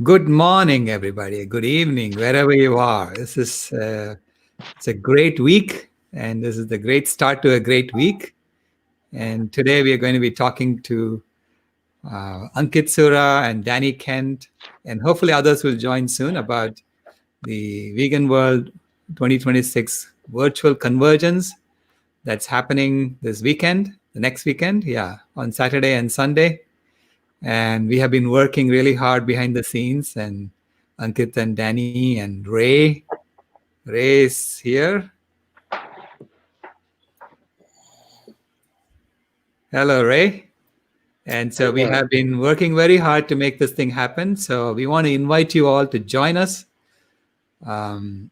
Good morning, everybody. Good evening, wherever you are. It's a great week, and this is the great start to a great week. And today we are going to be talking to Ankit Sura and Danny Kent, and hopefully others will join soon about the Vegan World 2026 Virtual Convergence that's happening this weekend, the next weekend, yeah, on Saturday and Sunday. And we have been working really hard behind the scenes, and Ankit and Danny and Ray is here. Hello, Ray. And so we have been working very hard to make this thing happen. So we want to invite you all to join us. Um,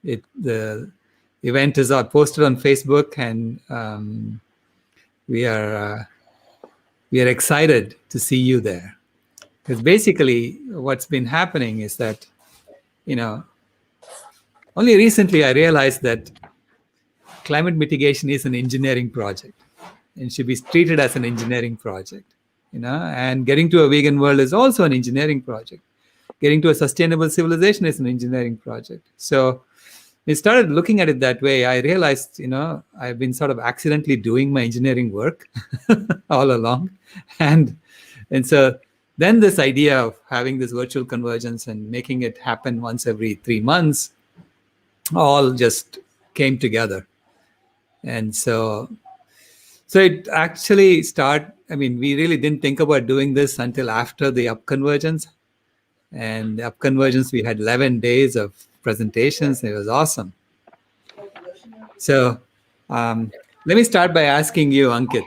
the event is posted on Facebook, and we are excited to see you there. Because basically, what's been happening is that, only recently I realized that climate mitigation is an engineering project and should be treated as an engineering project, and getting to a vegan world is also an engineering project. Getting to a sustainable civilization is an engineering project. So we started looking at it that way. I realized, I've been sort of accidentally doing my engineering work all along. And so then this idea of having this virtual convergence and making it happen once every 3 months all just came together. And so it actually we really didn't think about doing this until after the Up Convergence. And the Up Convergence, we had 11 days of presentations. It was awesome. So let me start by asking you, Ankit.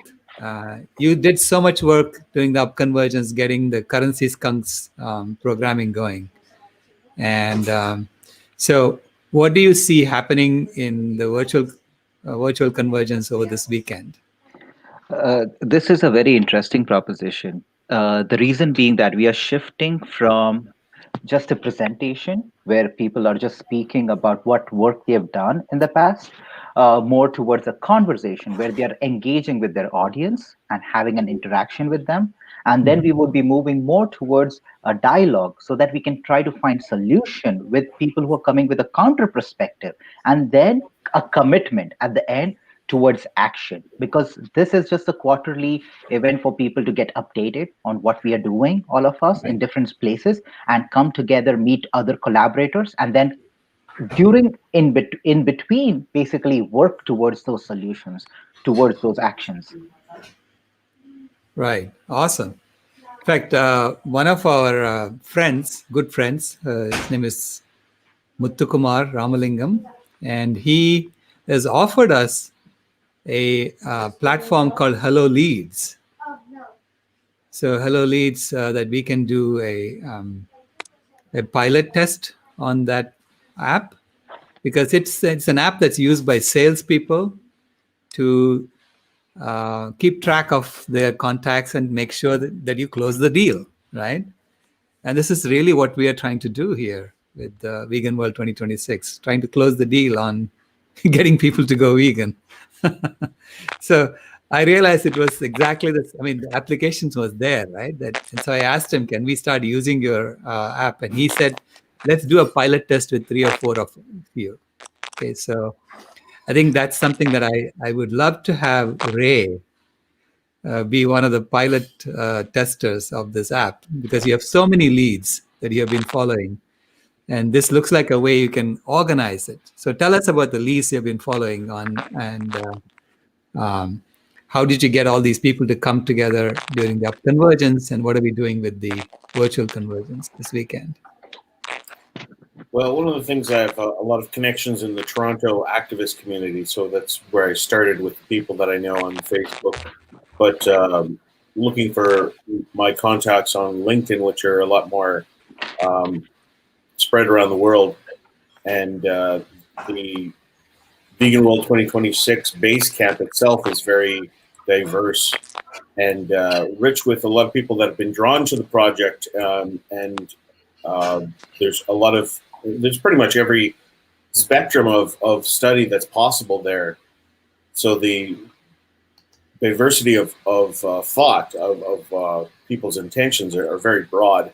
You did so much work doing the Up Convergence, getting the currency skunks programming going. And so what do you see happening in the virtual convergence over this weekend? This is a very interesting proposition. The reason being that we are shifting from just a presentation where people are just speaking about what work they have done in the past, more towards a conversation where they are engaging with their audience and having an interaction with them. And then we would be moving more towards a dialogue so that we can try to find solution with people who are coming with a counter perspective, and then a commitment at the end towards action, because this is just a quarterly event for people to get updated on what we are doing, all of us in different places, and come together, meet other collaborators, and then in between basically work towards those solutions, towards those actions. Right. Awesome. In fact, one of our good friends, his name is Muthukumar Ramalingam, and he has offered us a platform called Hello Leads. So Hello Leads, that we can do a pilot test on that app, because it's an app that's used by salespeople to keep track of their contacts and make sure that you close the deal, right? And this is really what we are trying to do here with Vegan World 2026, trying to close the deal on getting people to go vegan. So I realized it was exactly this. I mean, the applications was there, right? And so I asked him, can we start using your app? And he said, let's do a pilot test with 3 or 4 of you. Okay, so I think that's something that I would love to have Ray be one of the pilot testers of this app, because you have so many leads that you have been following. And this looks like a way you can organize it. So tell us about the leads you've been following on, and how did you get all these people to come together during the Up Convergence, and what are we doing with the virtual convergence this weekend? Well, one of the things, I have a lot of connections in the Toronto activist community, so that's where I started with the people that I know on Facebook. But looking for my contacts on LinkedIn, which are a lot more spread around the world, and the Vegan World 2026 base camp itself is very diverse and rich with a lot of people that have been drawn to the project, and there's pretty much every spectrum of study that's possible there. So the diversity of thought of people's intentions are very broad,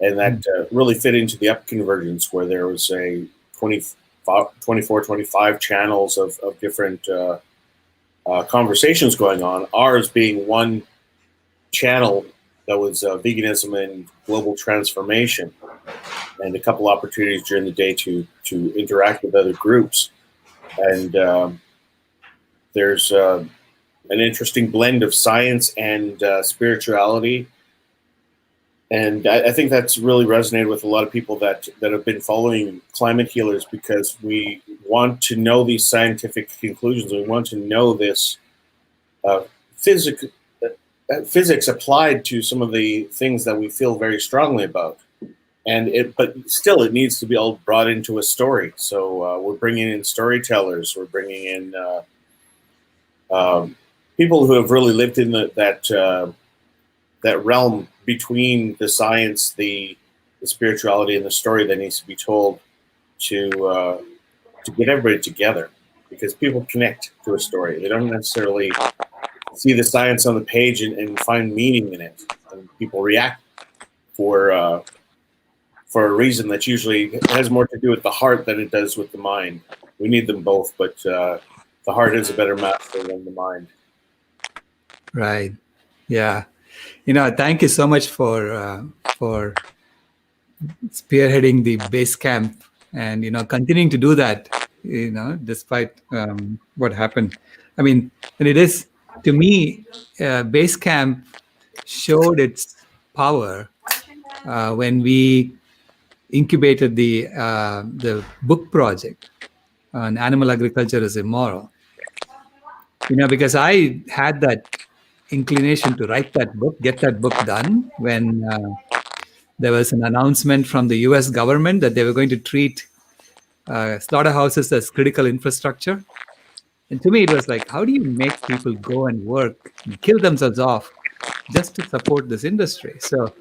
and that really fit into the Up Convergence, where there was a 24, 25 channels of different conversations going on. Ours being one channel that was veganism and global transformation, and a couple opportunities during the day to interact with other groups. And there's an interesting blend of science and spirituality. And I think that's really resonated with a lot of people that have been following climate healers, because we want to know these scientific conclusions. We want to know this physics applied to some of the things that we feel very strongly about. But still, it needs to be all brought into a story. So we're bringing in storytellers. We're bringing in people who have really lived in that realm between the science, the spirituality, and the story that needs to be told to get everybody together, because people connect to a story. They don't necessarily see the science on the page and find meaning in it, and people react for a reason that usually has more to do with the heart than it does with the mind. We need them both, but the heart is a better master than the mind. Right. Yeah. Thank you so much for spearheading the base camp, and continuing to do that, despite what happened. I mean, and it is, to me, base camp showed its power when we incubated the book project on animal agriculture is immoral. Because I had that inclination to write that book, get that book done, when there was an announcement from the US government that they were going to treat slaughterhouses as critical infrastructure. And to me, it was like, how do you make people go and work and kill themselves off just to support this industry? So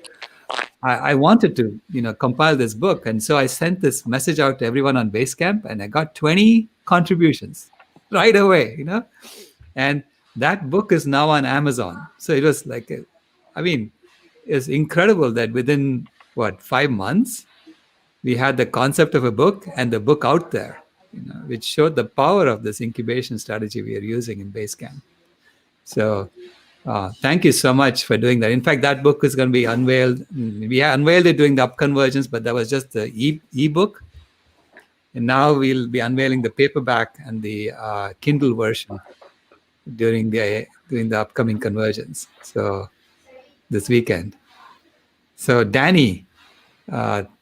I wanted to, compile this book. And so I sent this message out to everyone on Basecamp, and I got 20 contributions right away, And that book is now on Amazon. So it was like, it's incredible that within, 5 months, we had the concept of a book and the book out there, which showed the power of this incubation strategy we are using in Basecamp. So thank you so much for doing that. In fact, that book is going to be unveiled. We unveiled it during the Up Convergence, but that was just the e-book. And now we'll be unveiling the paperback and the Kindle version during the upcoming convergence. So this weekend. So Danny,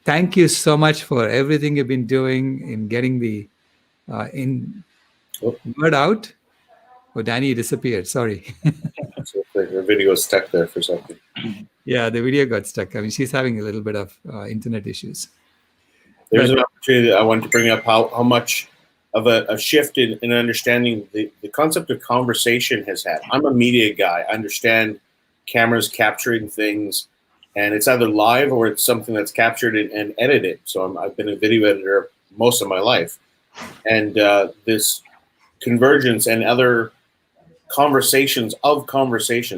thank you so much for everything you've been doing in getting the word out. Oh, Danny disappeared. Sorry. The video was stuck there for a second. Yeah, the video got stuck. I mean, she's having a little bit of internet issues. There's an opportunity that I wanted to bring up how much of a shift in understanding the concept of conversation has had. I'm a media guy. I understand cameras capturing things, and it's either live or it's something that's captured and edited. So I've been a video editor most of my life. And this convergence and other conversations,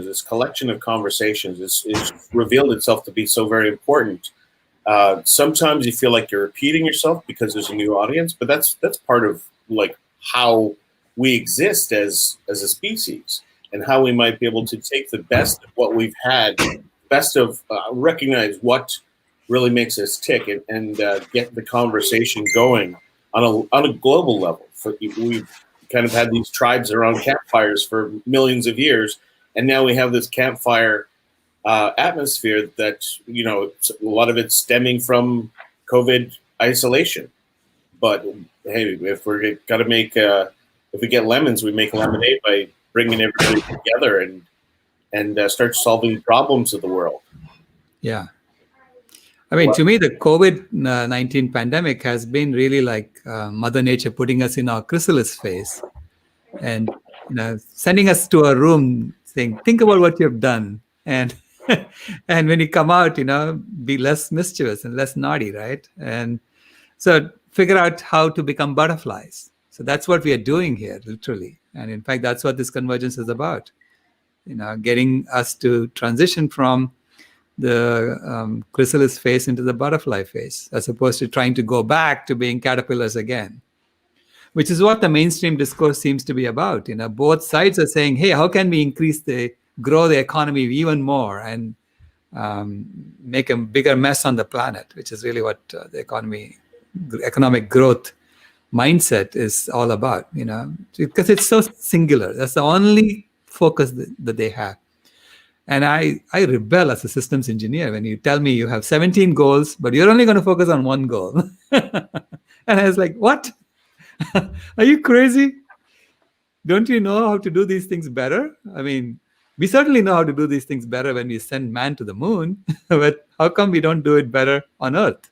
this collection of conversations is revealed itself to be so very important. Sometimes you feel like you're repeating yourself because there's a new audience, but that's part of like how we exist as a species, and how we might be able to take the best of what we've had, recognize what really makes us tick, and get the conversation going on a global level. We've kind of had these tribes around campfires for millions of years, and now we have this campfire atmosphere that, a lot of it's stemming from COVID isolation. But hey, if we're got to make, if we get lemons, we make lemonade by bringing everybody together and start solving problems of the world. Yeah. I mean, to me, the COVID-19 pandemic has been really like Mother Nature putting us in our chrysalis phase, and sending us to a room saying, think about what you've done. And and when you come out, be less mischievous and less naughty, right? And so figure out how to become butterflies. So that's what we are doing here, literally. And in fact, that's what this convergence is about. Getting us to transition from the chrysalis phase into the butterfly phase, as opposed to trying to go back to being caterpillars again, which is what the mainstream discourse seems to be about. Both sides are saying, hey, how can we grow the economy even more and make a bigger mess on the planet, which is really what the economic growth mindset is all about, because it's so singular. That's the only focus that they have. And I rebel as a systems engineer when you tell me you have 17 goals, but you're only going to focus on one goal. And I was like, what? Are you crazy? Don't you know how to do these things better? I mean, we certainly know how to do these things better when we send man to the moon, but how come we don't do it better on Earth?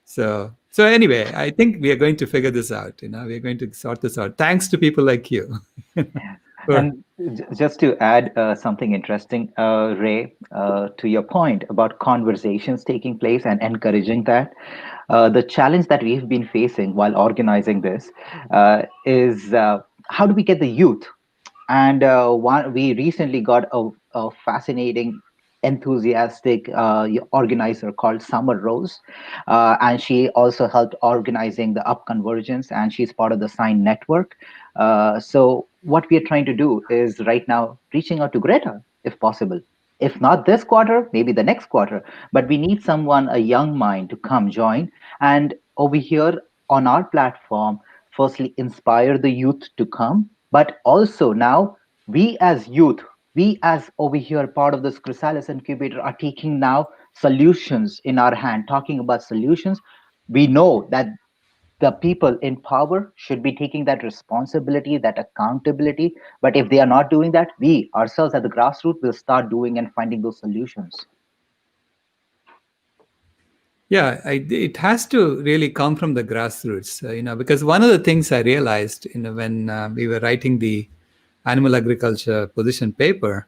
So anyway, I think we are going to figure this out. We are going to sort this out, thanks to people like you. And just to add something interesting, Ray, to your point about conversations taking place and encouraging that, the challenge that we've been facing while organizing this is how do we get the youth? And we recently got a fascinating, enthusiastic organizer called Summer Rose, and she also helped organizing the Up Convergence, and she's part of the Sign Network. So what we are trying to do is right now reaching out to Greta, if possible. If not this quarter, maybe the next quarter. But we need someone, a young mind, to come join. And over here on our platform, firstly, inspire the youth to come. But also now, we as youth, we as over here, part of this Chrysalis Incubator, are taking now solutions in our hand, talking about solutions. We know that the people in power should be taking that responsibility, that accountability. But if they are not doing that, we ourselves at the grassroots will start doing and finding those solutions. Yeah, it has to really come from the grassroots, because one of the things I realized, when we were writing the animal agriculture position paper,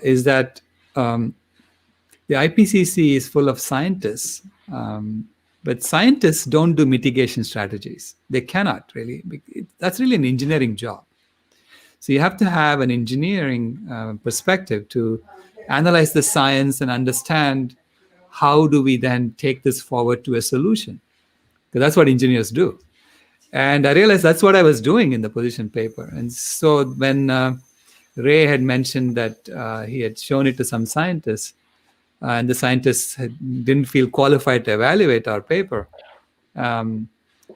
is that the IPCC is full of scientists, but scientists don't do mitigation strategies. They cannot really. That's really an engineering job. So you have to have an engineering perspective to analyze the science and understand how do we then take this forward to a solution? Because that's what engineers do. And I realized that's what I was doing in the position paper. And so when Ray had mentioned that he had shown it to some scientists, and the scientists didn't feel qualified to evaluate our paper, I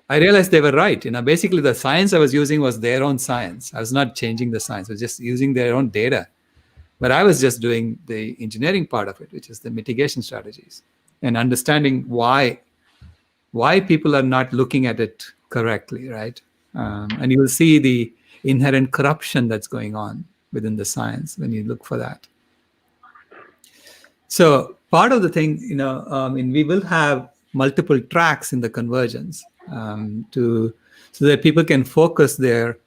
realized they were right. Basically the science I was using was their own science. I was not changing the science. I was just using their own data. But I was just doing the engineering part of it, which is the mitigation strategies, and understanding why people are not looking at it correctly, right? And you will see the inherent corruption that's going on within the science when you look for that. So part of the thing, we will have multiple tracks in the convergence so that people can focus their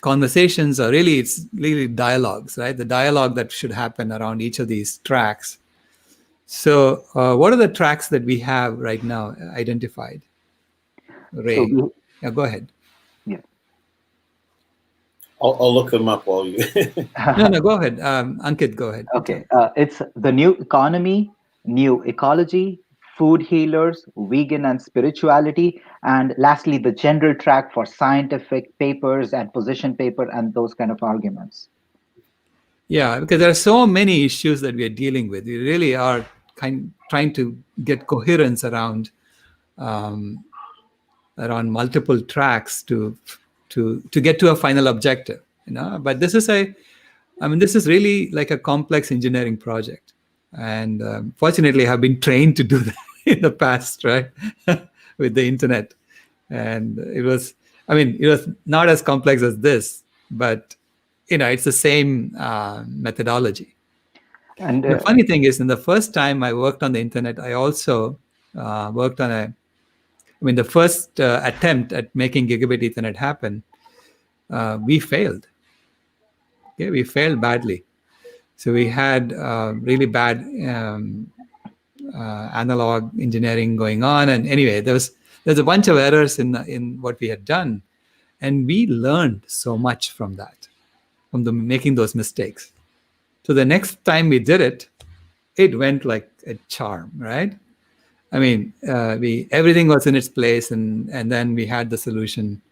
conversations, or really it's really dialogues, right? The dialogue that should happen around each of these tracks. So what are the tracks that we have right now identified? Ray, go ahead. Yeah, I'll look them up while you. No, go ahead. Ankit, go ahead. Okay, it's the new economy, new ecology, food healers, vegan and spirituality, and lastly, the general track for scientific papers and position paper and those kind of arguments. Yeah, because there are so many issues that we are dealing with. We really are trying to get coherence around multiple tracks to get to a final objective. But this is really like a complex engineering project. And fortunately, I've been trained to do that in the past, right, with the internet. And it was not as complex as this, but it's the same methodology. And the funny thing is, in the first time I worked on the internet, I also worked on the first attempt at making gigabit Ethernet happen, we failed. Okay, we failed badly. So we had really bad analog engineering going on, and anyway, there's a bunch of errors in what we had done, and we learned so much from that, from making those mistakes. So the next time we did it, it went like a charm, right? I mean, everything was in its place, and then we had the solution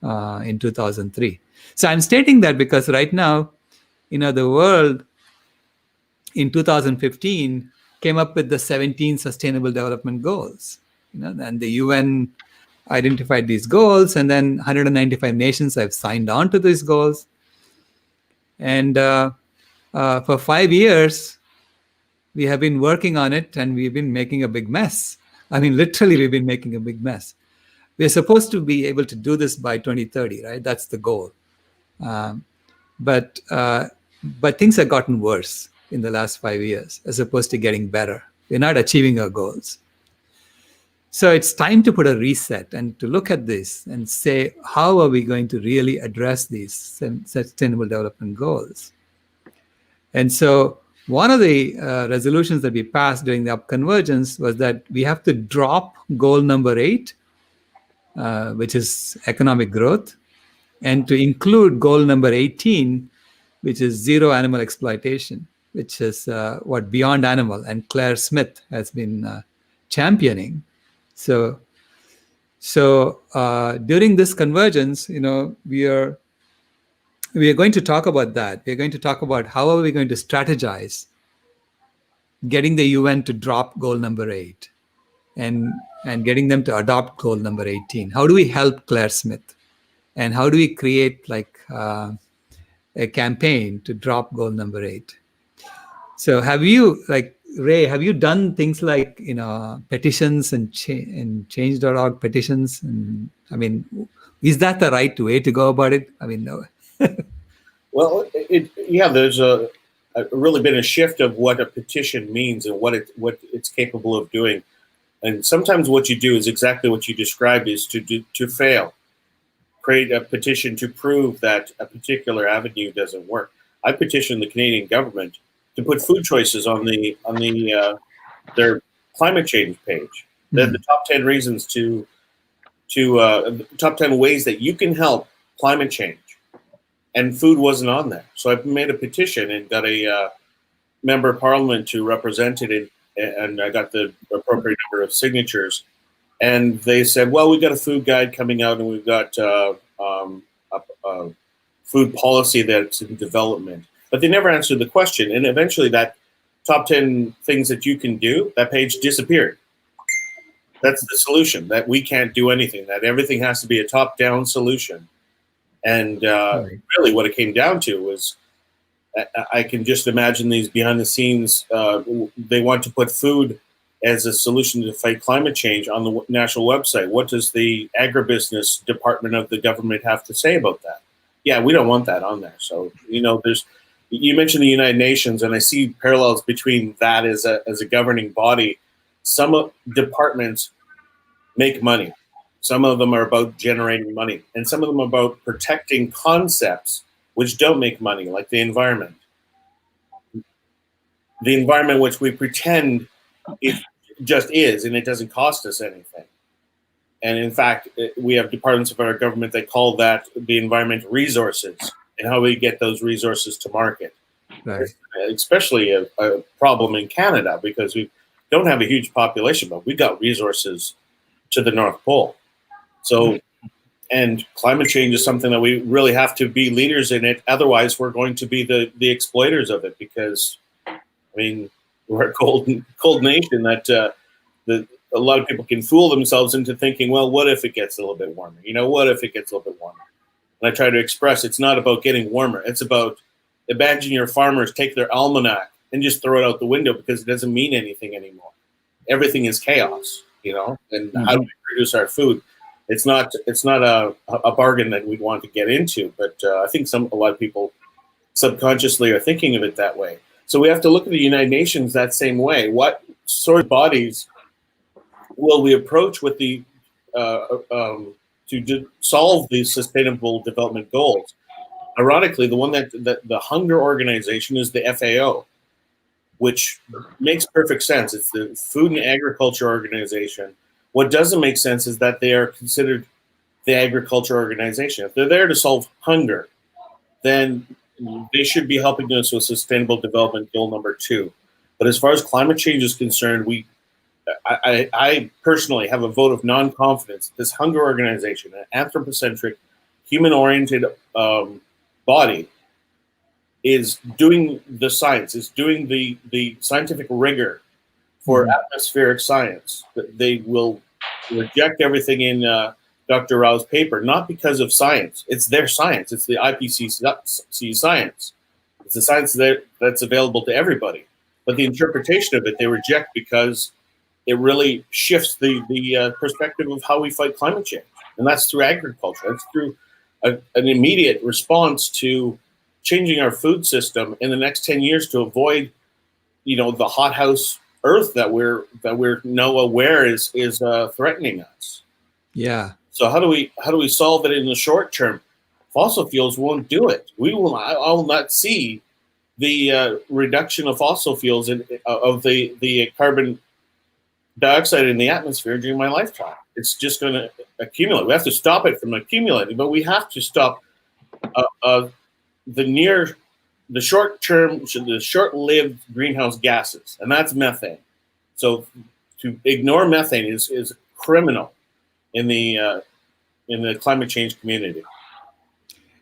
in 2003. So I'm stating that because right now, the world in 2015 came up with the 17 Sustainable Development Goals. And the UN identified these goals, and then 195 nations have signed on to these goals. And for 5 years, we have been working on it, and we've been making a big mess. I mean, literally, we've been making a big mess. We're supposed to be able to do this by 2030, right? That's the goal. But things have gotten worse in the last 5 years as opposed to getting better. We're not achieving our goals. So it's time to put a reset and to look at this and say, how are we going to really address these sustainable development goals? And so one of the resolutions that we passed during the Up Convergence was that we have to drop goal number 8, which is economic growth, and to include goal number 18, which is zero animal exploitation, which is what Beyond Animal and Claire Smith has been championing. So during this convergence, we are going to talk about that. We're going to talk about how are we going to strategize getting the UN to drop goal number 8 and getting them to adopt goal number 18. How do we help Claire Smith? And how do we create a campaign to drop goal number 8? So Ray, have you done things like, petitions and change.org petitions? And I mean, is that the right way to go about it? I mean, no. Well, there's really been a shift of what a petition means and what it's capable of doing. And sometimes what you do is exactly what you described, is to fail. Create a petition to prove that a particular avenue doesn't work. I petitioned the Canadian government to put food choices on their climate change page. The top 10 reasons top 10 ways that you can help climate change, and food wasn't on there. So I made a petition and got a member of parliament to represent it, and I got the appropriate number of signatures. And they said, well, we've got a food guide coming out, and we've got a food policy that's in development. But they never answered the question. And eventually that top 10 things that you can do, that page disappeared. That's the solution, that we can't do anything, that everything has to be a top-down solution. And really what it came down to was, I can just imagine these behind the scenes, they want to put food as a solution to fight climate change on the national website. What does the agribusiness department of the government have to say about that? Yeah, we don't want that on there. So, you mentioned the United Nations, and I see parallels between that as a governing body. Some departments make money. Some of them are about generating money, and some of them are about protecting concepts which don't make money, like the environment. The environment which we pretend it just is, and it doesn't cost us anything. And in fact, we have departments of our government that call that the environment resources, and how we get those resources to market. Right. Especially a problem in Canada, because we don't have a huge population, but we got resources to the North Pole. So, and climate change is something that we really have to be leaders in it. Otherwise, we're going to be the exploiters of it, because, I mean, we're a cold nation that a lot of people can fool themselves into thinking, well, what if it gets a little bit warmer? What if it gets a little bit warmer? And I try to express, it's not about getting warmer. It's about, imagine your farmers take their almanac and just throw it out the window, because it doesn't mean anything anymore. Everything is chaos, and how do we produce our food? It's not a bargain that we'd want to get into, but I think a lot of people subconsciously are thinking of it that way. So we have to look at the United Nations that same way. What sort of bodies will we approach with the to solve these sustainable development goals? Ironically, the one that the Hunger Organization is the FAO, which makes perfect sense. It's the Food and Agriculture Organization. What doesn't make sense is that they are considered the agriculture organization. If they're there to solve hunger, then they should be helping us with Sustainable Development Goal number 2. But as far as climate change is concerned, I personally have a vote of non-confidence. This hunger organization, an anthropocentric, human-oriented body, is doing the science, is doing the scientific rigor for atmospheric science. They will reject everything in Dr. Rao's paper, not because of science. It's their science. It's the IPCC science. It's the science that's available to everybody. But the interpretation of it, they reject because it really shifts the perspective of how we fight climate change. And that's through agriculture. That's through an immediate response to changing our food system in the next 10 years to avoid, the hothouse Earth that we're now aware is threatening us. Yeah. So how do we solve it in the short term? Fossil fuels won't do it. I will not see the reduction of fossil fuels of the carbon dioxide in the atmosphere during my lifetime. It's just going to accumulate. We have to stop it from accumulating, but we have to stop the short-term, the short-lived greenhouse gases, and that's methane. So to ignore methane is criminal in the climate change community.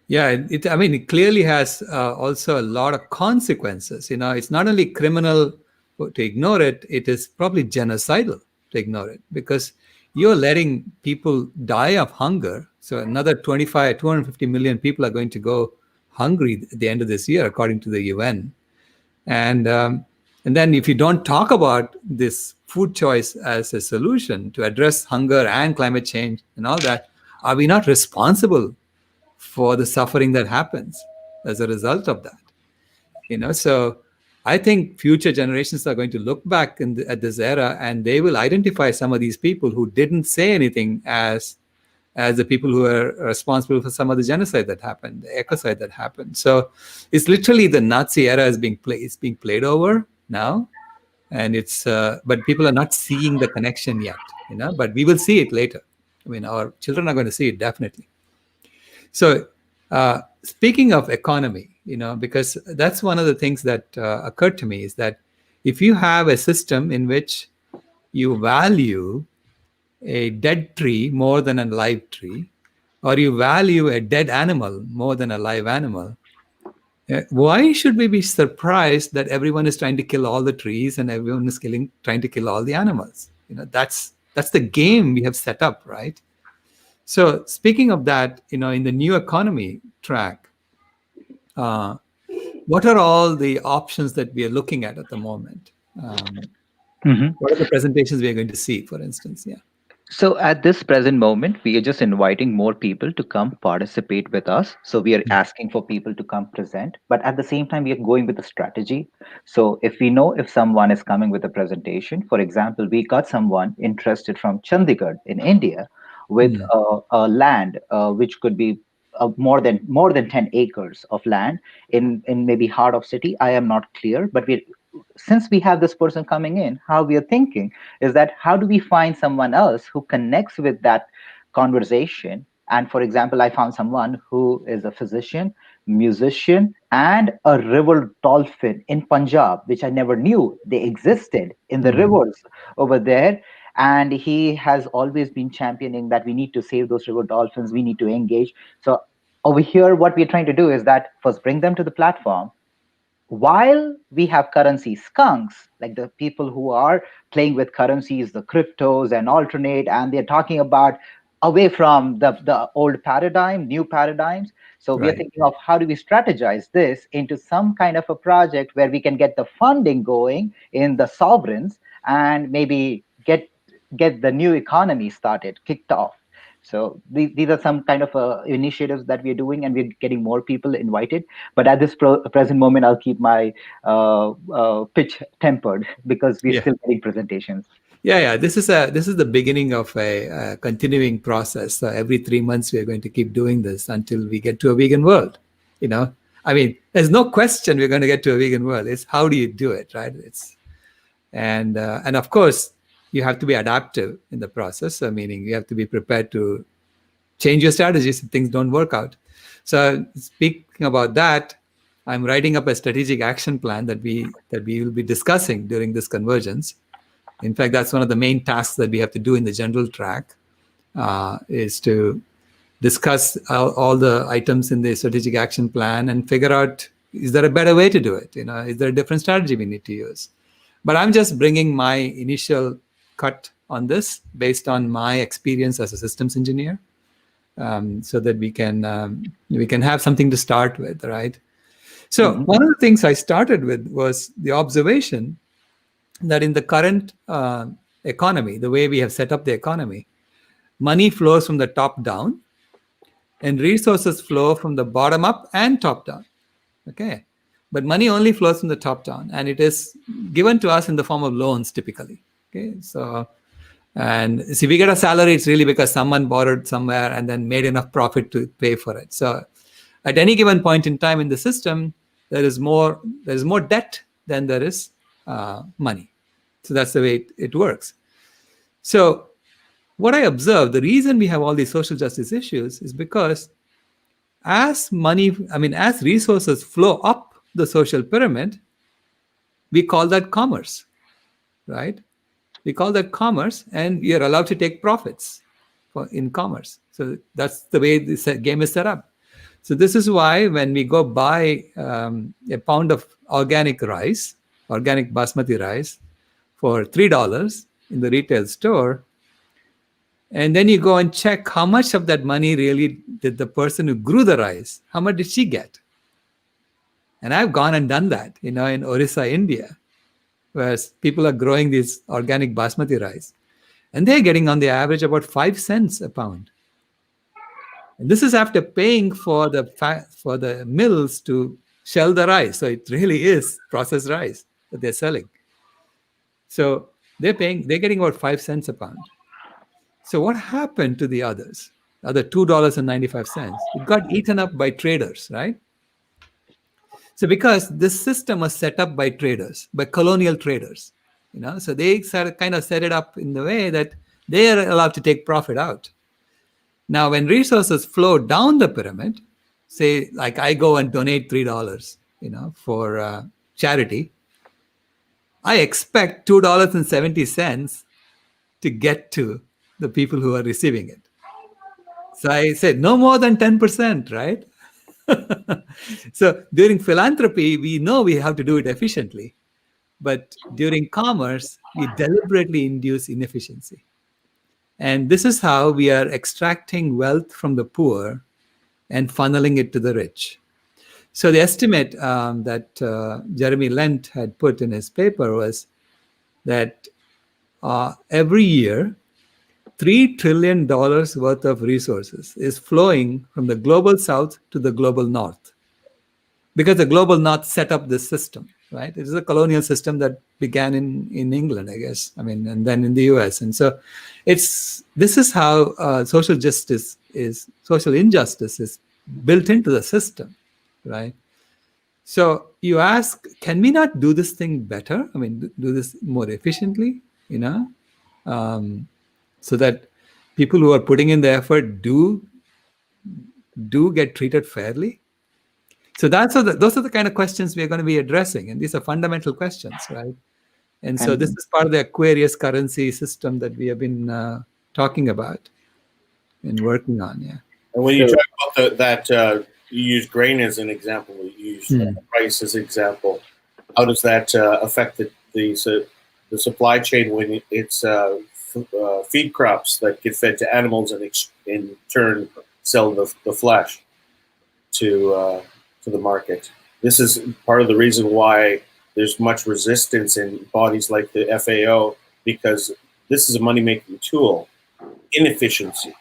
Yeah, it clearly has also a lot of consequences. It's not only criminal to ignore it, it is probably genocidal to ignore it, because you're letting people die of hunger. So another 250 million people are going to go hungry at the end of this year, according to the UN. And then if you don't talk about this food choice as a solution to address hunger and climate change and all that, are we not responsible for the suffering that happens as a result of that? So I think future generations are going to look back at this era, and they will identify some of these people who didn't say anything as the people who are responsible for some of the genocide that happened, the ecocide that happened. So it's literally the Nazi era is being played over now, and but people are not seeing the connection yet, but we will see it later. Our children are going to see it definitely. So speaking of economy, because that's one of the things that occurred to me, is that if you have a system in which you value a dead tree more than a live tree, or you value a dead animal more than a live animal, why should we be surprised that everyone is trying to kill all the trees and everyone is trying to kill all the animals? That's the game we have set up, right? So speaking of that, in the new economy track, what are all the options that we are looking at the moment? What are the presentations we are going to see, for instance? Yeah. So at this present moment, we are just inviting more people to come participate with us. So we are asking for people to come present, but at the same time, we are going with a strategy. So if we know if someone is coming with a presentation, for example, we got someone interested from Chandigarh in India with a land which could be more than 10 acres of land in maybe heart of city. I am not clear, but since we have this person coming in, how we are thinking is that how do we find someone else who connects with that conversation? And for example, I found someone who is a physician, musician, and a river dolphin in Punjab, which I never knew they existed in the rivers over there. And he has always been championing that we need to save those river dolphins, we need to engage. So over here, what we're trying to do is that first bring them to the platform. While we have currency skunks, like the people who are playing with currencies, the cryptos and alternate, and they're talking about away from the old paradigm, new paradigms. So we are thinking of how do we strategize this into some kind of a project where we can get the funding going in the sovereigns and maybe get the new economy started, kicked off. So these are some kind of initiatives that we're doing, and we're getting more people invited. But at this present moment, I'll keep my pitch tempered because we're still getting presentations. Yeah. This is the beginning of a continuing process. So every 3 months, we are going to keep doing this until we get to a vegan world. There's no question we're going to get to a vegan world. It's how do you do it, right? And of course, you have to be adaptive in the process. So meaning you have to be prepared to change your strategies if things don't work out. So speaking about that, I'm writing up a strategic action plan that we will be discussing during this convergence. In fact, that's one of the main tasks that we have to do in the general track, is to discuss all the items in the strategic action plan and figure out, is there a better way to do it? Is there a different strategy we need to use? But I'm just bringing my initial cut on this based on my experience as a systems engineer, so that we can have something to start with, right? So one of the things I started with was the observation that in the current economy, the way we have set up the economy, money flows from the top down and resources flow from the bottom up and top down. Okay. But money only flows from the top down, and it is given to us in the form of loans typically. Okay. So, and see, we get a salary, it's really because someone borrowed somewhere and then made enough profit to pay for it. So at any given point in time in the system, there is more debt than there is money. So that's the way it works. So what I observed, the reason we have all these social justice issues is because as resources flow up the social pyramid, we call that commerce, right? We call that commerce, and you're allowed to take profits in commerce. So that's the way this game is set up. So this is why when we go buy a pound of organic basmati rice for $3 in the retail store, and then you go and check how much of that money really did the person who grew the rice, how much did she get? And I've gone and done that, in Orissa, India, where people are growing this organic basmati rice, and they're getting on the average about 5 cents a pound. And this is after paying for the mills to shell the rice. So it really is processed rice that they're selling. So they're getting about 5 cents a pound. So what happened to the others? Other $2.95? It got eaten up by traders, right? So because this system was set up by traders, by colonial traders, so they kind of set it up in the way that they are allowed to take profit out. Now, when resources flow down the pyramid, say, like I go and donate $3, for charity, I expect $2.70 to get to the people who are receiving it. So I said, no more than 10%, right? So during philanthropy, we know we have to do it efficiently. But during commerce, we deliberately induce inefficiency. And this is how we are extracting wealth from the poor and funneling it to the rich. So the estimate that Jeremy Lent had put in his paper was that every year, $3 trillion worth of resources is flowing from the global south to the global north, because the global north set up this system, right? It is a colonial system that began in England, I guess. And then in the US. And so this is how social injustice is built into the system, right? So you ask, can we not do this thing better? Do this more efficiently, so that people who are putting in the effort do get treated fairly? So those are the kind of questions we are going to be addressing, and these are fundamental questions, right? And so this is part of the Aquarius currency system that we have been talking about and working on. Yeah. And when you talk about that, you use grain as an example. You use rice as an example. How does that affect the supply chain when it's feed crops that get fed to animals and in turn sell the flesh to the market? This is part of the reason why there's much resistance in bodies like the FAO, because this is a money-making tool. Inefficiency,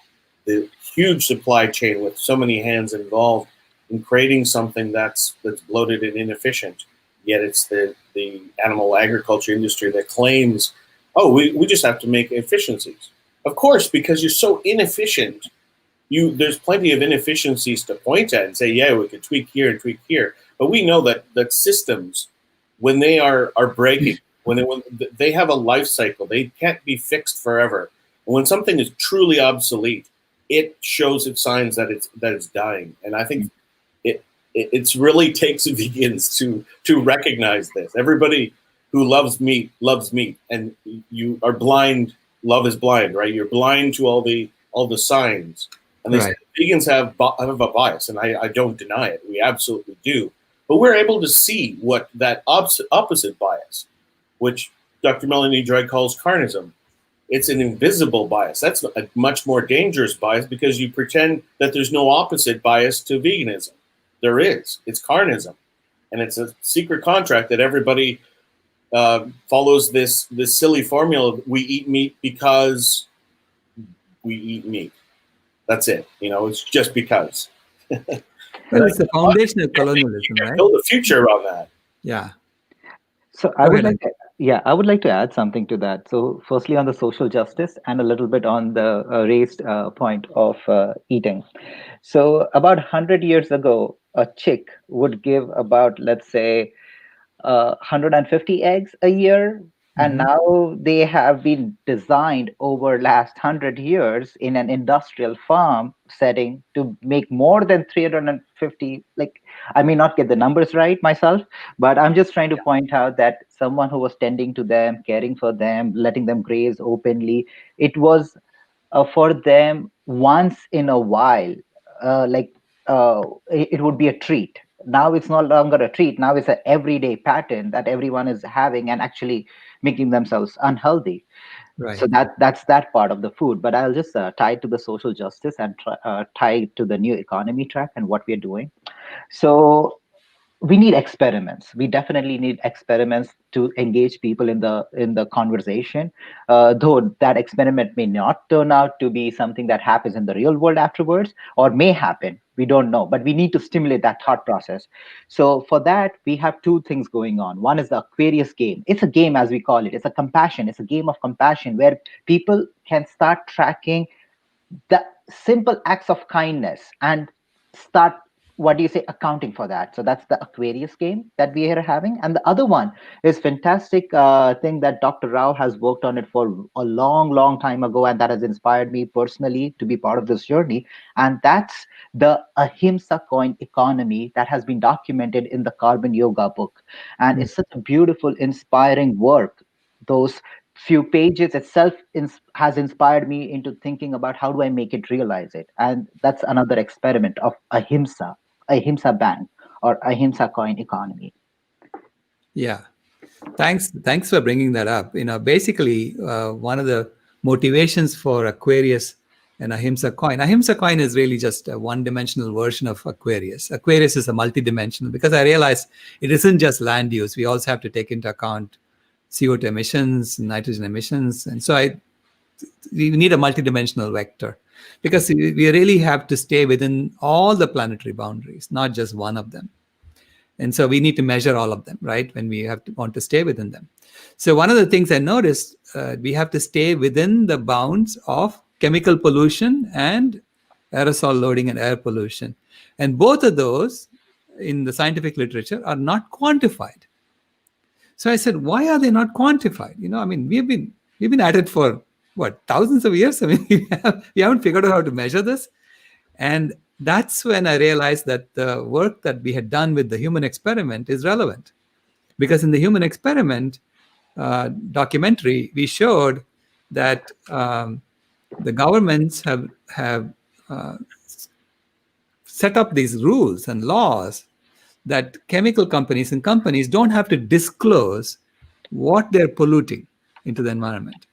the huge supply chain with so many hands involved in creating something that's bloated and inefficient. Yet it's the animal agriculture industry that claims, oh, we just have to make efficiencies. Of course, because you're so inefficient, there's plenty of inefficiencies to point at and say, yeah, we could tweak here and tweak here. But we know that systems, when they are breaking, when they have a life cycle, they can't be fixed forever. And when something is truly obsolete, it shows its signs that it's dying. And I think It's really takes vegans to recognize this. Everybody who loves meat, and you are blind. Love is blind, right? You're blind to all the signs. And they say vegans have a bias, and I don't deny it. We absolutely do. But we're able to see what that opposite bias, which Dr. Melanie Drake calls carnism. It's an invisible bias. That's a much more dangerous bias because you pretend that there's no opposite bias to veganism. There is. It's carnism. And it's a secret contract that everybody follows this silly formula. We eat meat because we eat meat. That's it. It's just because. Well, it's the foundation of colonialism, right? Build a future around that. Yeah. So I would like to add something to that. So firstly, on the social justice and a little bit on the raised point of eating. So about 100 years ago, a chick would give about, let's say, 150 eggs a year. And now they have been designed over last 100 years in an industrial farm setting to make more than 350. Like, I may not get the numbers right myself, but I'm just trying to point out that someone who was tending to them, caring for them, letting them graze openly, it was for them once in a while. It would be a treat. Now it's no longer a treat. Now it's an everyday pattern that everyone is having and actually making themselves unhealthy. Right. So that's that part of the food. But I'll just tie it to the social justice and tie it to the new economy track and what we're doing. So we need experiments. We definitely need experiments to engage people in the conversation. Though that experiment may not turn out to be something that happens in the real world afterwards, or may happen. We don't know, but we need to stimulate that thought process. So for that, we have two things going on. One is the Aquarius game. It's a game, as we call it. It's a compassion. It's a game of compassion where people can start tracking the simple acts of kindness and start, what do you say, accounting for that. So that's the Aquarius game that we are having. And the other one is fantastic thing that Dr. Rao has worked on it for a long time ago, and that has inspired me personally to be part of this journey. And that's the Ahimsa coin economy that has been documented in the Carbon Yoga book. And it's such a beautiful, inspiring work. Those few pages itself has inspired me into thinking about how do I make it realize it. And that's another experiment of Ahimsa bank or Ahimsa coin economy. Yeah. Thanks for bringing that up. Basically, one of the motivations for Aquarius and Ahimsa coin is really just a one-dimensional version of Aquarius. Aquarius is a multi-dimensional because I realized it isn't just land use. We also have to take into account CO2 emissions, nitrogen emissions. And so we need a multi-dimensional vector because we really have to stay within all the planetary boundaries, not just one of them. And so we need to measure all of them, right, when we want to stay within them. So one of the things I noticed, we have to stay within the bounds of chemical pollution and aerosol loading and air pollution. And both of those in the scientific literature are not quantified. So I said, why are they not quantified? We've been at it for thousands of years. We haven't figured out how to measure this. And that's when I realized that the work that we had done with the human experiment is relevant. Because in the human experiment documentary, we showed that the governments have set up these rules and laws that chemical companies and companies don't have to disclose what they're polluting into the environment.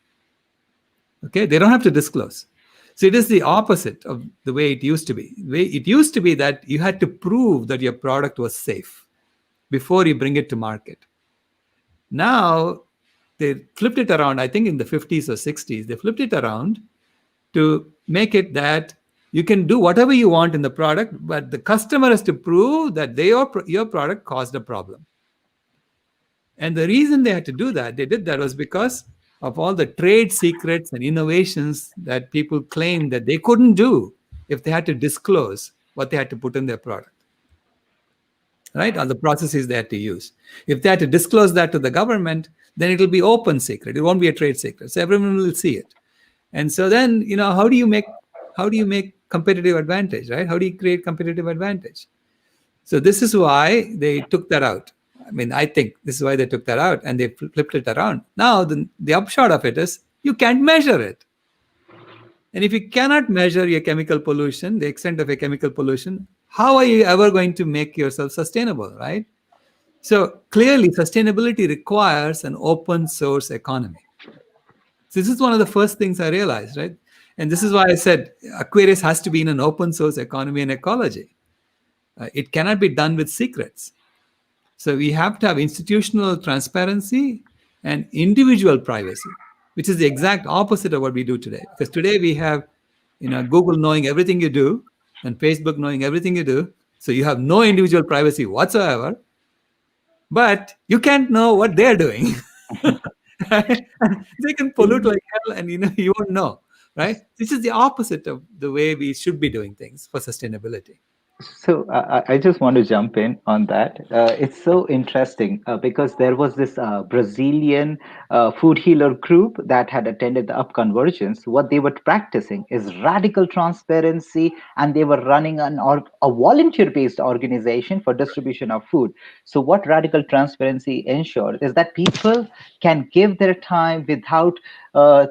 Okay, they don't have to disclose. So it is the opposite of the way it used to be. It used to be that you had to prove that your product was safe before you bring it to market. Now, they flipped it around, I think in the 50s or 60s, they flipped it around to make it that you can do whatever you want in the product, but the customer has to prove that your product caused a problem. And the reason they had to do that, they did that was because of all the trade secrets and innovations that people claimed that they couldn't do if they had to disclose what they had to put in their product, right? Or the processes they had to use. If they had to disclose that to the government, then it will be open secret. It won't be a trade secret. So everyone will see it. And so then, how do you make competitive advantage, right? How do you create competitive advantage? So this is why they took that out. I mean, I think this is why they took that out and they flipped it around. Now, the upshot of it is you can't measure it. And if you cannot measure your chemical pollution, the extent of your chemical pollution, how are you ever going to make yourself sustainable, right? So clearly, sustainability requires an open source economy. So this is one of the first things I realized, right? And this is why I said Aquarius has to be in an open source economy and ecology. It cannot be done with secrets. So we have to have institutional transparency and individual privacy, which is the exact opposite of what we do today. Because today we have, Google knowing everything you do and Facebook knowing everything you do. So you have no individual privacy whatsoever, but you can't know what they're doing. They can pollute like hell, and you won't know, right? This is the opposite of the way we should be doing things for sustainability. So I just want to jump in on that. It's so interesting because there was this Brazilian food healer group that had attended the Up Convergence. What they were practicing is radical transparency, and they were running a volunteer-based organization for distribution of food. So what radical transparency ensured is that people can give their time without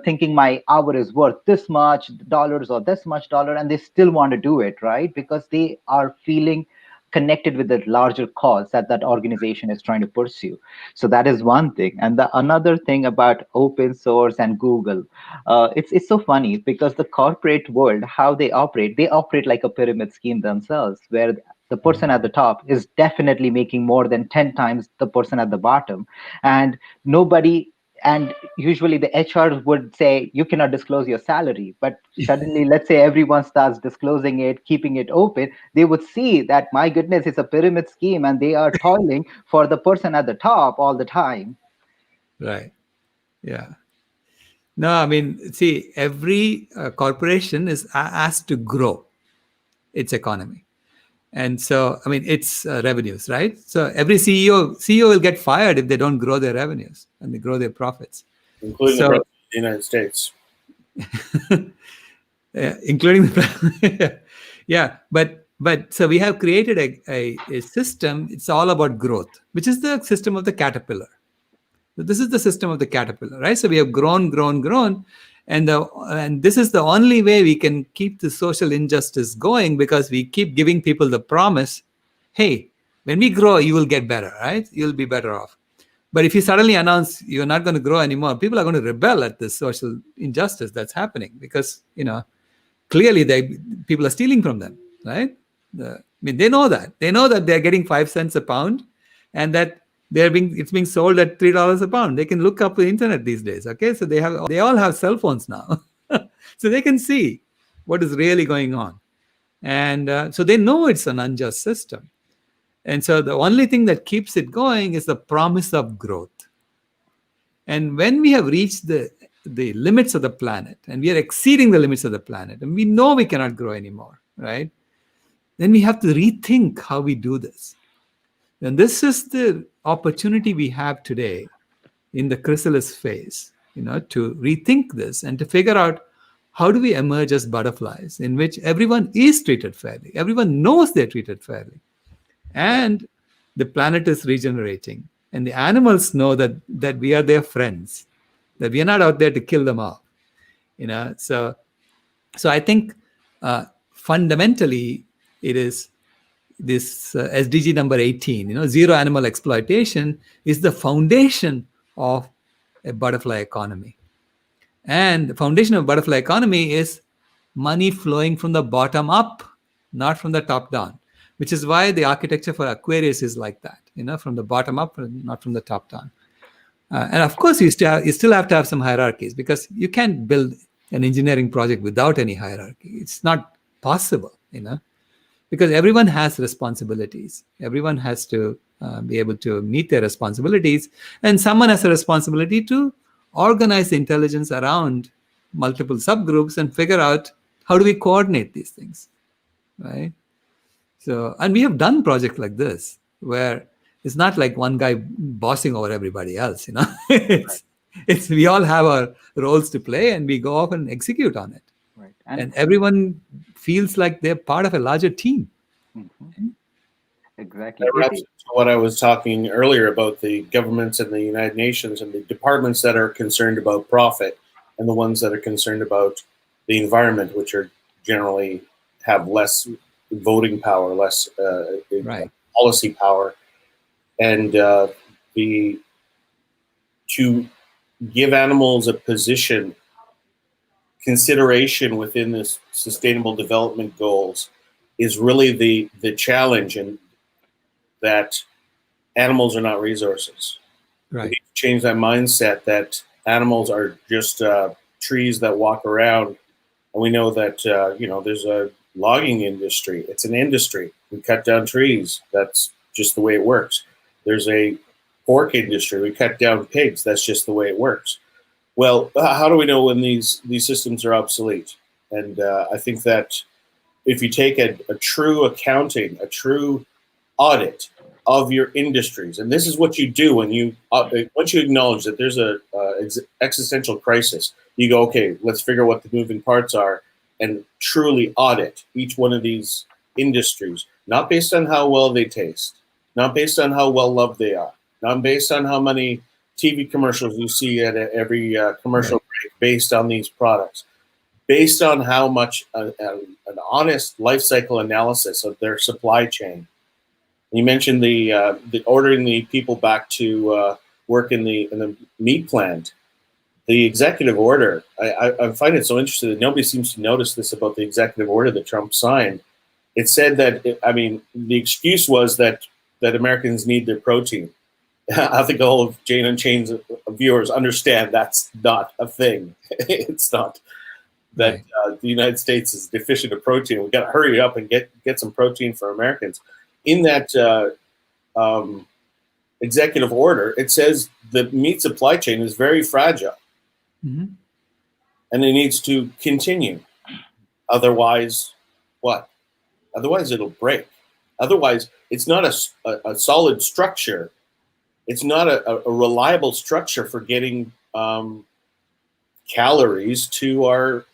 thinking my hour is worth this much dollars or this much dollar, and they still want to do it, right? Because they are feeling connected with the larger cause that that organization is trying to pursue. So that is one thing. And the another thing about open source and Google, it's so funny because the corporate world, how they operate like a pyramid scheme themselves, where the person at the top is definitely making more than 10 times the person at the bottom, and nobody, and usually the HR would say you cannot disclose your salary, but suddenly let's say everyone starts disclosing it, keeping it open, they would see that, my goodness, it's a pyramid scheme and they are toiling for the person at the top all the time. Right. Yeah. No, I mean, see, every corporation is asked to grow its economy. And so, I mean, it's revenues, right? So every CEO will get fired if they don't grow their revenues and they grow their profits. Including the President of the United States. Including the yeah, but so we have created a system. It's all about growth, which is the system of the caterpillar. So this is the system of the caterpillar, right? So we have grown, and this is the only way we can keep the social injustice going, because we keep giving people the promise, hey, when we grow, you will get better, right? You'll be better off. But if you suddenly announce you're not going to grow anymore, people are going to rebel at this social injustice that's happening, because clearly people are stealing from them, right? I mean, they know that they're getting 5 cents a pound, and that it's being sold at $3 a pound. They can look up the internet these days. Okay, so they all have cell phones now, so they can see what is really going on, and so they know it's an unjust system. And so the only thing that keeps it going is the promise of growth. And when we have reached the limits of the planet, and we are exceeding the limits of the planet, and we know we cannot grow anymore, right? Then we have to rethink how we do this. And this is the opportunity we have today in the chrysalis phase, to rethink this and to figure out, how do we emerge as butterflies in which everyone is treated fairly, everyone knows they're treated fairly, and the planet is regenerating, and the animals know that we are their friends, that we are not out there to kill them all. So I think fundamentally it is this SDG number 18, zero animal exploitation, is the foundation of a butterfly economy. And the foundation of butterfly economy is money flowing from the bottom up, not from the top down, which is why the architecture for Aquarius is like that, from the bottom up, not from the top down. And of course, you still have to have some hierarchies, because you can't build an engineering project without any hierarchy. It's not possible, because everyone has responsibilities. Everyone has to be able to meet their responsibilities, and someone has a responsibility to organize the intelligence around multiple subgroups and figure out, how do we coordinate these things, right? So, and we have done projects like this where it's not like one guy bossing over everybody else, it's we all have our roles to play, and we go off and execute on it. Right. And everyone feels like they're part of a larger team. Mm-hmm. Exactly. That You wraps see, into what I was talking earlier about the governments and the United Nations and the departments that are concerned about profit and the ones that are concerned about the environment, which are generally have less voting power, less Right. policy power, and the to give animals a position consideration within this sustainable development goals is really the challenge, and that animals are not resources. We need Right. to change that mindset that animals are just trees that walk around. And we know that there's a logging industry. It's an industry. We cut down trees. That's just the way it works. There's a pork industry. We cut down pigs. That's just the way it works. Well, how do we know when these systems are obsolete? And I think that if you take a true accounting, a true audit of your industries, and this is what you do when you once you acknowledge that there's a existential crisis, you go, okay, let's figure out what the moving parts are and truly audit each one of these industries, not based on how well they taste, not based on how well loved they are, not based on how many TV commercials you see at every commercial Right. break based on these products, based on how much an honest life cycle analysis of their supply chain. You mentioned the ordering the people back to work in the meat plant. The executive order, I find it so interesting that nobody seems to notice this about the executive order that Trump signed. It said that, the excuse was that Americans need their protein. I think all of Jane Unchained's viewers understand that's not a thing. It's not that Right. the United States is deficient of protein. We've got to hurry up and get some protein for Americans. In that executive order, it says the meat supply chain is very fragile Hmm. and it needs to continue. Otherwise, what? Otherwise, it'll break. Otherwise, it's not a solid structure. It's not a reliable structure for getting calories to our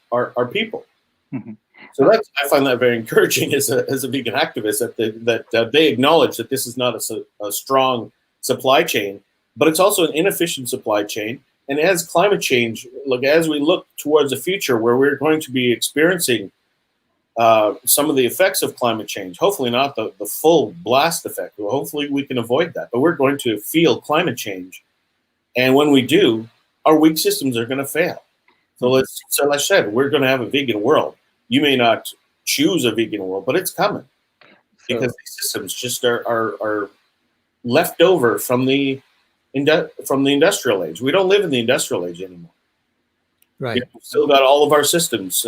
people. Mhm. So that's, I find that very encouraging as a vegan activist that they acknowledge that this is not a strong supply chain, but it's also an inefficient supply chain. And as climate change, as we look towards the future where we're going to be experiencing some of the effects of climate change, hopefully not the full blast effect. Well, hopefully we can avoid that, but we're going to feel climate change. And when we do, our weak systems are going to fail. So like I said, we're going to have a vegan world. You may not choose a vegan world, but it's coming because So, these systems just are left over from the industrial age. We don't live in the industrial age anymore. Right. We've still got all of our systems.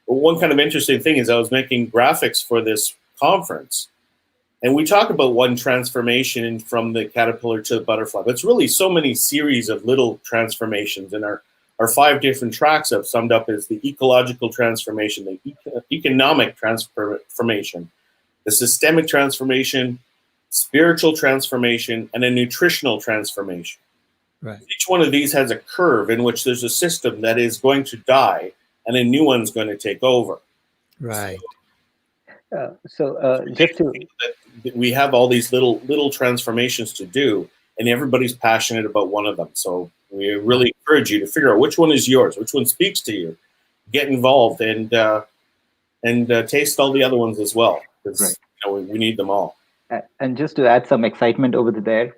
One kind of interesting thing is I was making graphics for this conference, and we talk about one transformation from the caterpillar to the butterfly, but it's really so many series of little transformations. And our 5 different tracks have summed up as the ecological transformation, the economic transformation, the systemic transformation, spiritual transformation, and a nutritional transformation. Right. Each one of these has a curve in which there's a system that is going to die and a new one's going to take over. Right. just to That we have all these little transformations to do, and everybody's passionate about one of them. So we really encourage you to figure out which one is yours, which one speaks to you. Get involved and taste all the other ones as well, because we need them all. And just to add some excitement over there,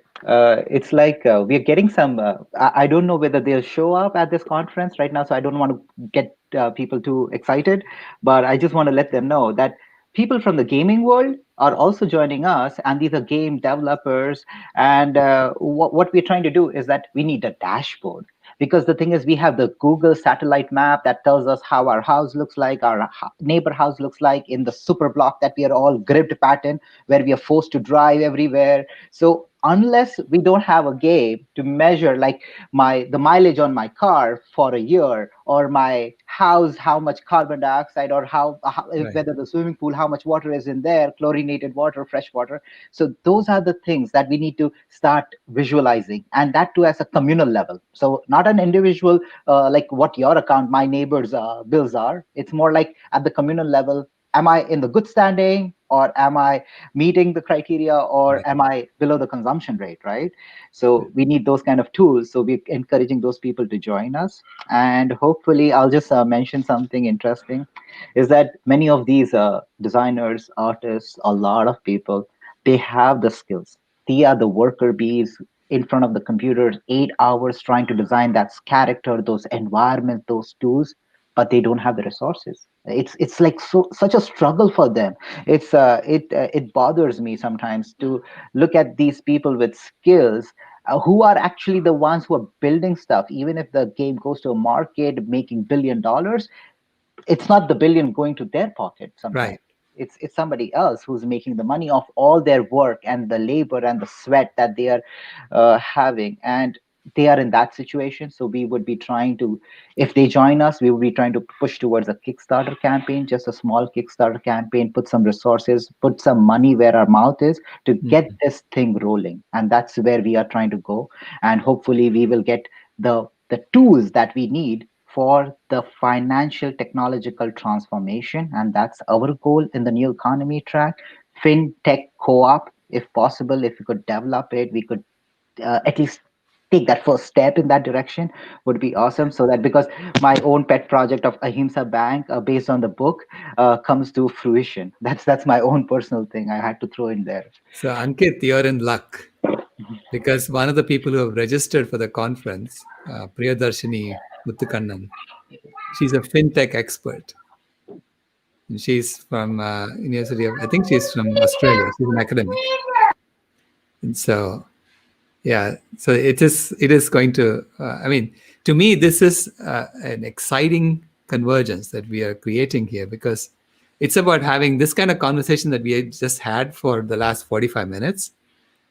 it's like we are getting some. I don't know whether they'll show up at this conference right now, so I don't want to get people too excited. But I just want to let them know that people from the gaming world are also joining us, and these are game developers. And what we're trying to do is that we need a dashboard. Because the thing is, we have the Google satellite map that tells us how our house looks like, our neighbor house looks like in the super block that we are all gripped pattern, where we are forced to drive everywhere. So unless we don't have a game to measure like the mileage on my car for a year, or my house, how much carbon dioxide, or Right. whether the swimming pool, how much water is in there, chlorinated water, fresh water. So those are the things that we need to start visualizing, and that too as a communal level. So not an individual, like what your account, my neighbor's bills are. It's more like at the communal level. Am I in the good standing, or am I meeting the criteria, or am I below the consumption rate, right? So we need those kind of tools. So we're encouraging those people to join us. And hopefully, I'll just mention something interesting, is that many of these designers, artists, a lot of people, they have the skills. They are the worker bees in front of the computers 8 hours trying to design that character, those environments, those tools, but they don't have the resources. It's like such a struggle for them. It bothers me sometimes to look at these people with skills, who are actually the ones who are building stuff. Even if the game goes to a market making $1 billion, it's not the billion going to their pocket. Sometimes Right. it's somebody else who's making the money off all their work and the labor and the sweat that they are having, and they are in that situation. So we would be trying to, if they join us, we would be trying to push towards a Kickstarter campaign, just a small Kickstarter campaign, put some resources, put some money where our mouth is, to get Mhm. this thing rolling. And that's where we are trying to go. And hopefully we will get the tools that we need for the financial technological transformation. And that's our goal in the new economy track. FinTech co-op, if possible, if we could develop it, we could at least take that first step in that direction, would be awesome. So that, because my own pet project of Ahimsa Bank, based on the book, comes to fruition. That's my own personal thing I had to throw in there. So, Ankit, you're in luck because one of the people who have registered for the conference, Priyadarshini Muthukannan, she's a fintech expert. And she's from University of, I think she's from Australia. She's an academic. And so, yeah, so it is going to, I mean, to me, this is an exciting convergence that we are creating here, because it's about having this kind of conversation that we had just had for the last 45 minutes,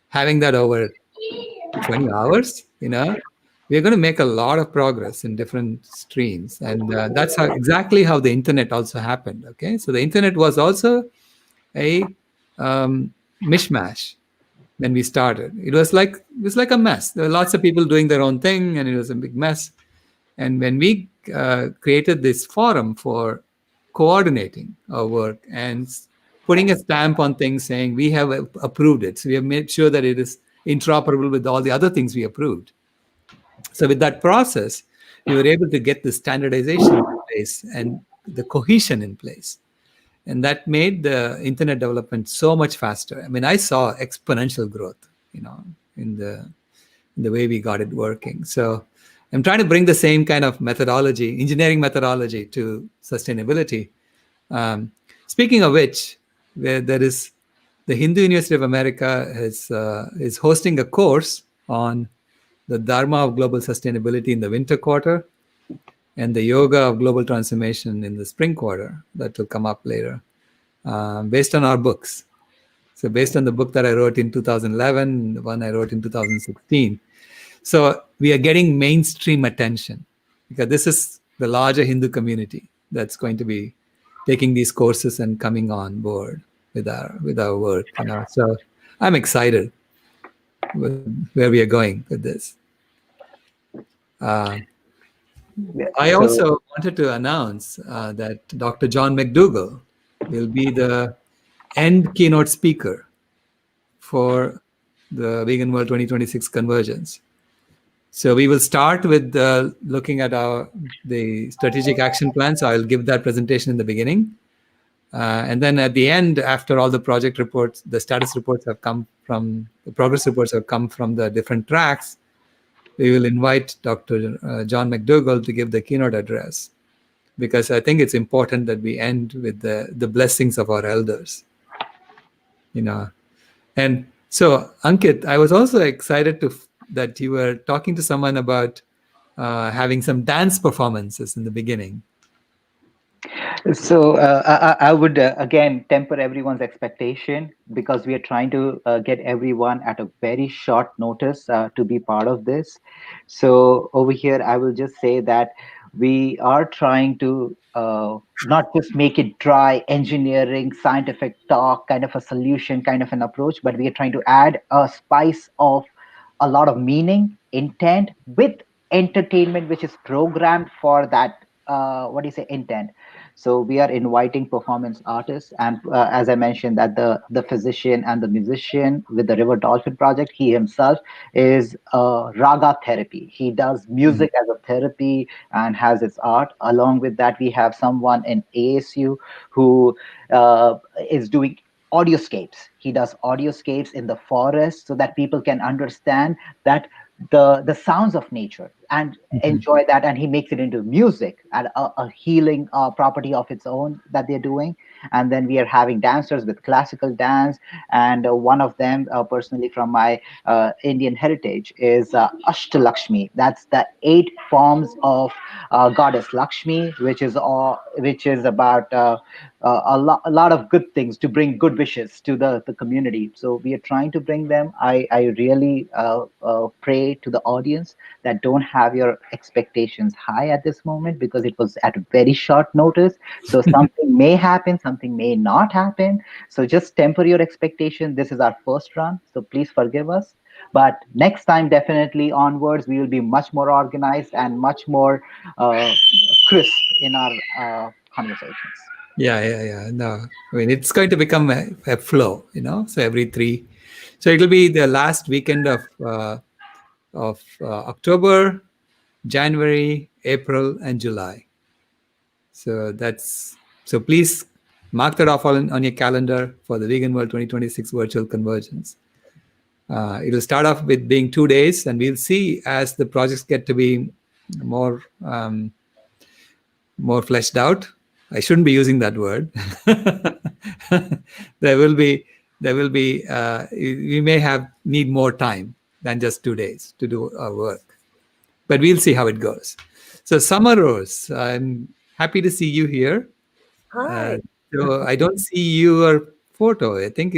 having that over 20 hours, we're going to make a lot of progress in different streams. And that's exactly how the internet also happened. Okay. So the internet was also a mishmash when we started. It was like a mess. There were lots of people doing their own thing, and it was a big mess. And when we created this forum for coordinating our work and putting a stamp on things saying we have approved it, so we have made sure that it is interoperable with all the other things we approved. So with that process, we were able to get the standardization in place and the cohesion in place. And that made the internet development so much faster. I mean, I saw exponential growth, in the way we got it working. So I'm trying to bring the same kind of methodology, engineering methodology, to sustainability. Um, Speaking of which, there is the Hindu University of America is hosting a course on the Dharma of global sustainability in the winter quarter, and the yoga of global transformation in the spring quarter, that will come up later, based on our books. So based on the book that I wrote in 2011, the one I wrote in 2016. So we are getting mainstream attention because this is the larger Hindu community that's going to be taking these courses and coming on board with our work. So I'm excited with where we are going with this. Uh, Yeah. I So also wanted to announce that Dr. John McDougall will be the end keynote speaker for the Vegan World 2026 Convergence. So we will start with looking at the strategic action plan. So I'll give that presentation in the beginning. And then at the end, after all the project reports, the status reports have come from, the progress reports have come from the different tracks, we will invite Dr. John McDougall to give the keynote address, because I think it's important that we end with the blessings of our elders. And so, Ankit, I was also excited that you were talking to someone about having some dance performances in the beginning. So I would again temper everyone's expectation, because we are trying to get everyone at a very short notice to be part of this. So over here, I will just say that we are trying to not just make it dry engineering, scientific talk, kind of a solution, kind of an approach, but we are trying to add a spice of a lot of meaning, intent, with entertainment, which is programmed for that. What do you say? Intent. So we are inviting performance artists, and as I mentioned, that the physician and the musician with the River Dolphin Project, he himself is raga therapy. He does Mhm. music as a therapy and has its art. Along with that, we have someone in ASU who is doing audioscapes. He does audioscapes in the forest so that people can understand that the sounds of nature and Mhm. enjoy that, and he makes it into music and a healing property of its own that they're doing. And then we are having dancers with classical dance, and one of them, personally from my Indian heritage, is Ashtalakshmi. That's the 8 forms of goddess Lakshmi, which is about a lot of good things to bring good wishes to the community. So we are trying to bring them. I really pray to the audience that don't have your expectations high at this moment, because it was at very short notice. So something may happen, something may not happen. So just temper your expectation. This is our first run, so please forgive us. But next time, definitely onwards, we will be much more organized and much more crisp in our conversations. Yeah. No, I mean, it's going to become a flow, So every three, so it'll be the last weekend of October, January, April, and July. So please mark that off on your calendar for the Vegan World 2026 Virtual Convergence. It'll start off with being 2 days, and we'll see as the projects get to be more more fleshed out. I shouldn't be using that word. there will be we may have need more time than just 2 days to do our work, but we'll see how it goes. So Summer Rose, I'm happy to see you here. Uh, Hi. so I don't see your photo. I think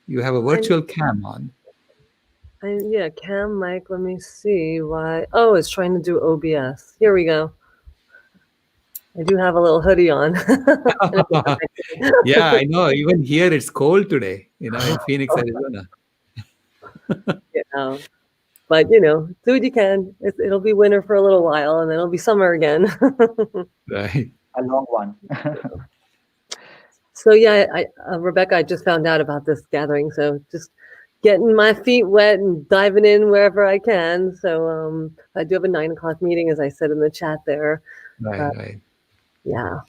you have a I'm, virtual cam on. yeah, Cam Mike, let me see why. Oh, it's trying to do OBS. Here we go. I do have a little hoodie on. Yeah, I know. Even here it's cold today, in Phoenix, Arizona. Yeah. But, do what you can. It'll be winter for a little while, and then it'll be summer again. Right. A long one. So, yeah, Rebecca, I just found out about this gathering. So just getting my feet wet and diving in wherever I can. So I do have a 9 o'clock meeting, as I said in the chat there. Right. Yeah.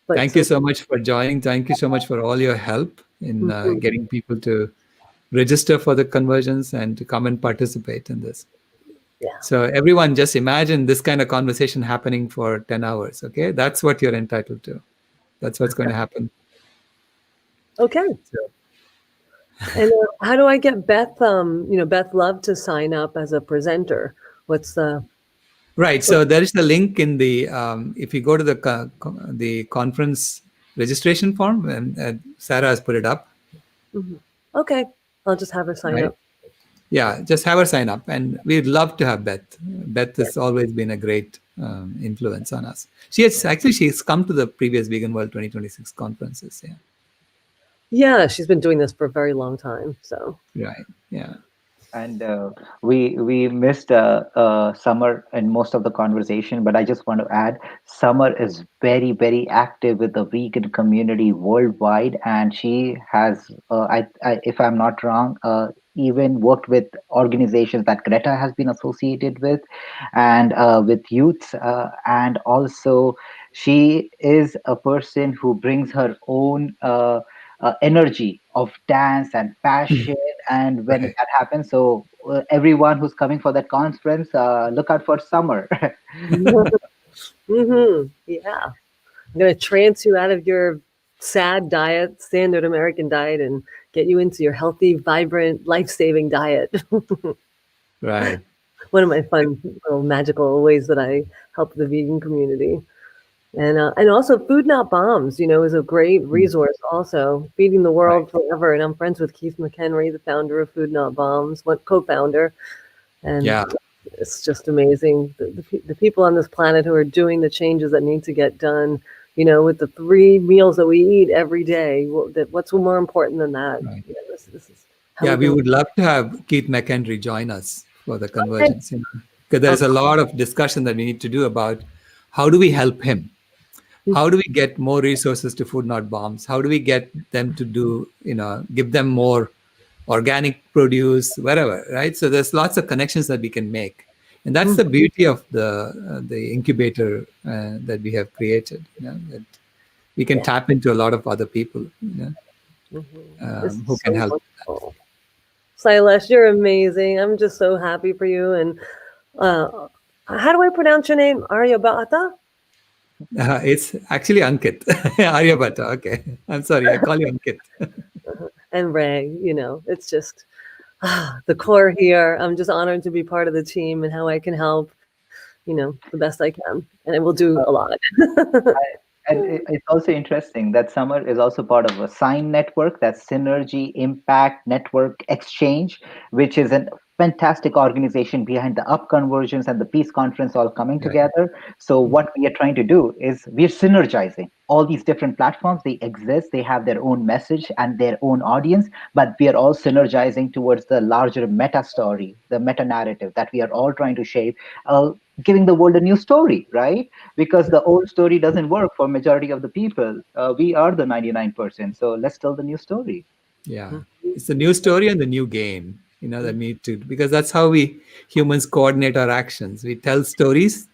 But Thank you so much for joining. Thank you so much for all your help in getting people to register for the conversions and to come and participate in this. Yeah. So everyone, just imagine this kind of conversation happening for 10 hours. Okay, that's what you're entitled to. That's what's going to happen. Okay. And how do I get Beth, Beth Love to sign up as a presenter? What's the... Right. So there is the link in the, if you go to the conference registration form, and Sarah has put it up. Okay. I'll just have her sign up. Yeah, just have her sign up. And we'd love to have Beth. Beth has always been a great influence on us. She's come to the previous Vegan World 2026 conferences. Yeah. Yeah, she's been doing this for a very long time. So. Right. Yeah. And we missed Summer in most of the conversation, but I just want to add, Summer is very, very active with the vegan community worldwide, and she has, if I'm not wrong, even worked with organizations that Greta has been associated with, and with youths, and also she is a person who brings her own energy of dance and passion. And when Right. that happens, so everyone who's coming for that conference, look out for Summer. Yeah. I'm going to trance you out of your sad diet, standard American diet, and get you into your healthy, vibrant, life-saving diet. Right. One of my fun little magical ways that I help the vegan community. And also Food Not Bombs, is a great resource also. Feeding the World Forever. And I'm friends with Keith McHenry, the founder of Food Not Bombs, co-founder. And Yeah. it's just amazing. The people on this planet who are doing the changes that need to get done, with the 3 meals that we eat every day. What's more important than that? Right. This is how We would love to have Keith McHenry join us for the convergence. Because there's a lot of discussion that we need to do about how do we help him. how do we get more resources to Food Not Bombs? How do we get them to do, give them more organic produce, wherever, right? So there's lots of connections that we can make. And that's the beauty of the incubator that we have created, that we can tap into a lot of other people, who can help. Wonderful. Silas, you're amazing. I'm just so happy for you. And how do I pronounce your name? Aryabhata? It's actually Ankit. Aryabhata. Okay. I'm sorry. I call you Ankit. And Ray, it's just the core here. I'm just honored to be part of the team and how I can help, the best I can. And I will do a lot. And it's also interesting that Summer is also part of a sign network, that's Synergy Impact Network Exchange, which is a fantastic organization behind the Up Convergence and the Peace Conference all coming together. So what we are trying to do is we're synergizing all these different platforms. They exist, they have their own message and their own audience, but we are all synergizing towards the larger meta story, the meta narrative that we are all trying to shape, giving the world a new story, right? Because the old story doesn't work for majority of the people. We are the 99%, so let's tell the new story. Yeah, it's the new story and the new game, that need to, because that's how we humans coordinate our actions. We tell stories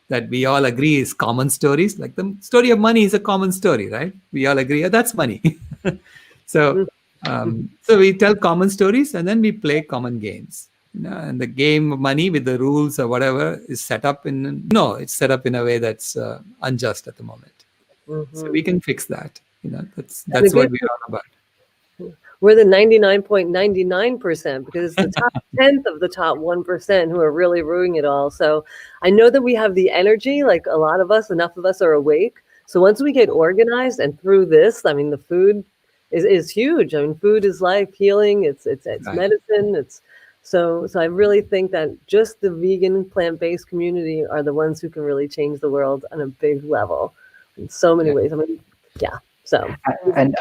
that we all agree is common stories. Like the story of money is a common story, right? We all agree, oh, that's money. So we tell common stories and then we play common games. And the game of money with the rules or whatever is set up it's set up in a way that's unjust at the moment. So we can fix that. That's what we are all about. We're the 99.99% because it's the top 10th of the top 1% who are really ruining it all. So I know that we have the energy, like a lot of us, enough of us are awake. So once we get organized and through this, I mean, the food is huge. I mean, food is life, healing. It's right. Medicine. So I really think that just the vegan plant-based community are the ones who can really change the world on a big level in so many ways. I mean, yeah. So and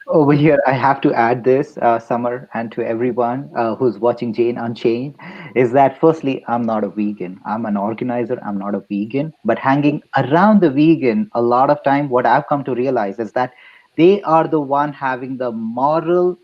over here, I have to add this, Summer, and to everyone who's watching Jane Unchained, is that firstly, I'm not a vegan. I'm an organizer. I'm not a vegan. But hanging around the vegan, a lot of time, what I've come to realize is that they are the one having the moral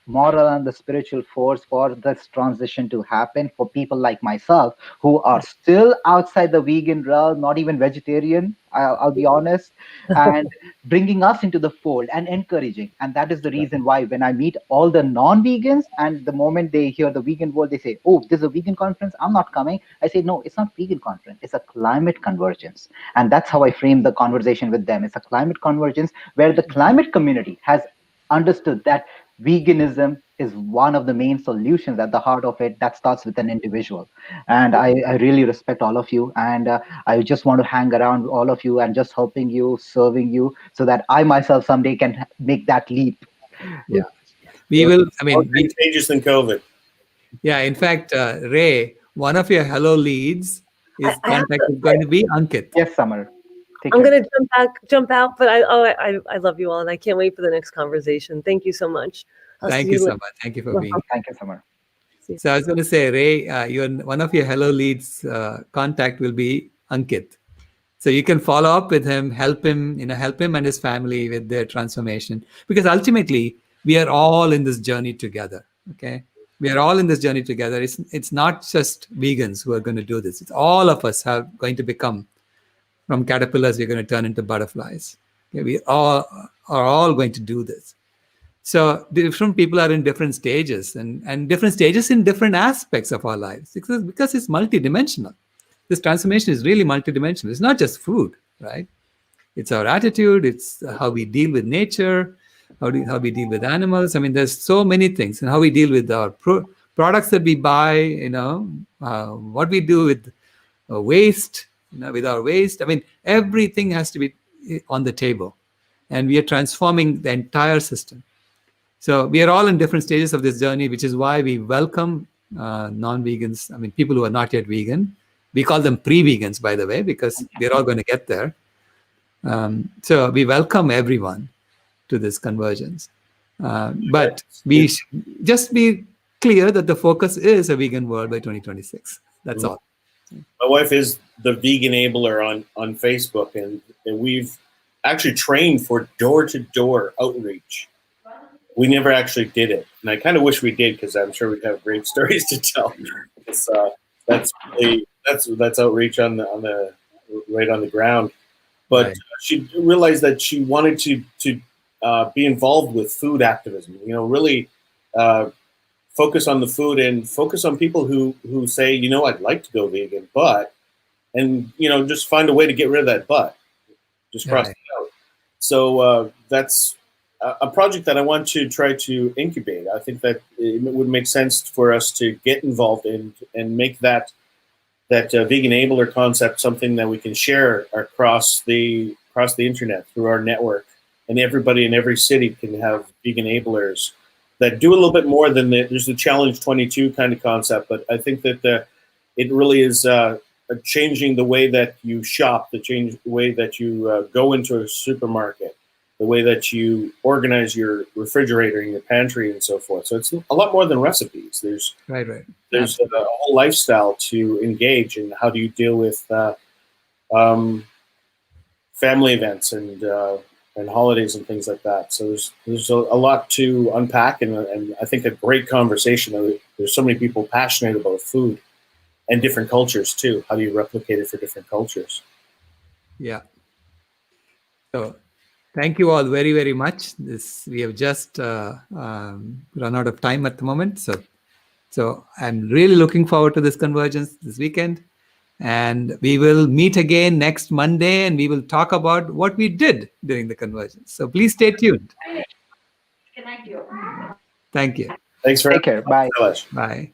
and the spiritual force for this transition to happen for people like myself who are still outside the vegan realm, not even vegetarian, I'll be honest, and bringing us into the fold and encouraging. And that is the reason why when I meet all the non-vegans, and the moment they hear the vegan world, they say, oh, this is a vegan conference, I'm not coming. I say, no, it's not vegan conference, it's a climate convergence. And that's how I frame the conversation with them. It's a climate convergence where the climate community has understood that veganism is one of the main solutions at the heart of it that starts with an individual. And I really respect all of you, and I just want to hang around all of you and just helping you, serving you, so that I myself someday can make that leap. Yeah, we will. I mean, more contagious than COVID. Yeah, in fact, Ray, one of your hello leads is going to be Ankit. Yes, Summer. I'm going to jump out, but I love you all, and I can't wait for the next conversation. Thank you so much. Thank you so much. Thank you for being here. Thank you, Summer. So I was going to say, Ray, one of your hello leads contact will be Ankit. So you can follow up with him, help him and his family with their transformation. Because ultimately, we are all in this journey together. Okay, we are all in this journey together. It's not just vegans who are going to do this. It's all of us are going to become. From caterpillars, we're going to turn into butterflies. Okay, we are all going to do this. So different people are in different stages and different stages in different aspects of our lives because it's multidimensional. This transformation is really multidimensional. It's not just food, right? It's our attitude. It's how we deal with nature, how we deal with animals. I mean, there's so many things, and how we deal with our products that we buy. What we do with waste. With our waste, I mean, everything has to be on the table, and we are transforming the entire system. So we are all in different stages of this journey, which is why we welcome non-vegans. I mean, people who are not yet vegan. We call them pre-vegans, by the way, because we're all going to get there. So we welcome everyone to this convergence. But we should just be clear that the focus is a vegan world by 2026. That's all. My wife is the vegan-abler on Facebook, and we've actually trained for door-to-door outreach. We never actually did it, and I kind of wish we did, because I'm sure we'd have great stories to tell. That's outreach on the right on the ground. But Right. she realized that she wanted to be involved with food activism. Really focus on the food and focus on people who say, I'd like to go vegan, and just find a way to get rid of that but. Just cross Right. it out. So that's a project that I want to try to incubate. I think that it would make sense for us to get involved in and make that vegan-abler concept something that we can share across the internet through our network, and everybody in every city can have vegan-ablers that do a little bit more than there's the Challenge 22 kind of concept. But I think that it really is changing the way that you shop, the way that you go into a supermarket, the way that you organize your refrigerator and your pantry and so forth. So it's a lot more than recipes. There's Right. a Absolutely. whole lifestyle to engage in. How do you deal with family events and holidays and things like that? So there's a lot to unpack, and I think a great conversation. There's so many people passionate about food and different cultures too. How do you replicate it for different cultures? Yeah. So thank you all very, very much. We have just run out of time at the moment. So I'm really looking forward to this convergence this weekend. And we will meet again next Monday, and we will talk about what we did during the convergence. So please stay tuned. Thank you. Thank you. Thanks for Take care. Bye. having us. Bye.